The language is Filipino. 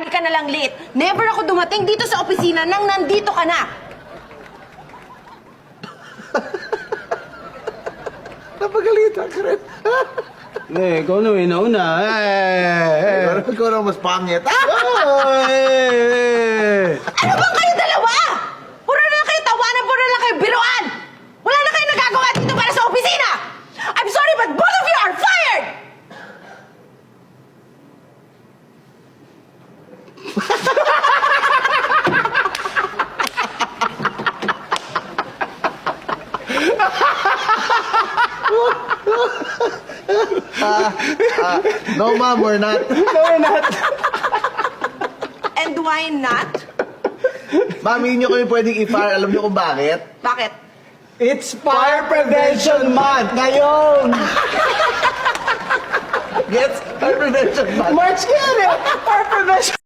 lagi ka nalang late. Never ako dumating dito sa opisina nang nandito ka na. Napagalitan ka rin. Ikaw na may nauna. Ikaw na mas pangit. Ano bang kayo dalawa? Puro na lang kayo tawanan, puro na lang kayo biruan! Wala na kayo nagagawa dito para sa opisina! I'm sorry, but both of you are fired! No, ma'am, we're not. No, we're not. And why not? Ma'am, hindi nyo kami pwedeng i-fire. Alam nyo kung bakit? Bakit? It's Fire Prevention Month ngayon! Gets? Fire Prevention Month. March yan eh! Fire Prevention